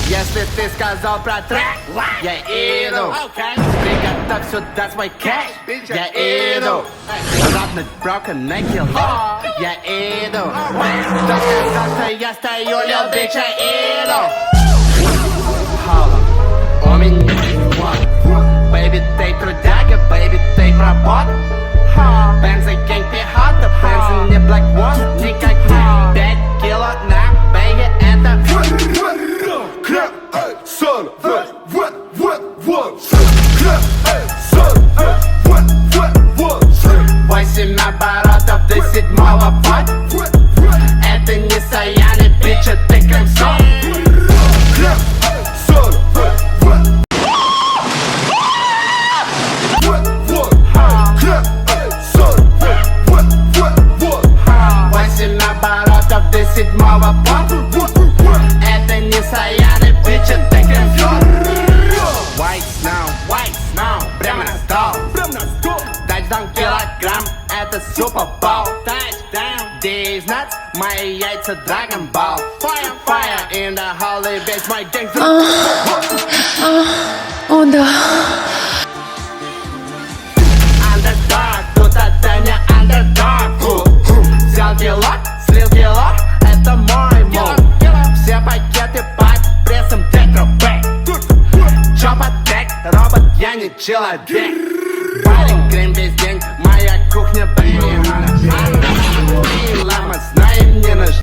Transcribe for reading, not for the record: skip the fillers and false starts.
Если ты сказал про трек, я иду. Приготовь сюда свой кэш, я иду. Равно broken на кило, я иду. Кто сказал, что я стою, лил bitch, я иду. У меня есть вот. Baby, ты трудяга, baby, ты работа. Бензин, гэнг, пехота, бензин не black wall, никак не 5 кило на бэге, это Крем, эй, соль, вот, крем, эй, соль, вот, 8 оборотов до 7-го вот. Это не Саяны, бича, ты крем-соль. крем, эй, соль, вот, крем, эй, соль, вот, 8 оборотов до 7-го вот. Это не Саяны, бича, ты крем-соль. White snow, прямо на стол. Тачдаун килограмм, это супербол. These nuts, мои яйца Dragon Ball. Fire in the holy base, my gang. О, да. Underdog, тут это не underdog. Взял кило, слил кило, это мой мол. Все пакеты под прессом тетрапэк. Чопотек, робот, я не человек. Парень, крем весь день, моя кухня, блин. Лама, знаем, не нужна.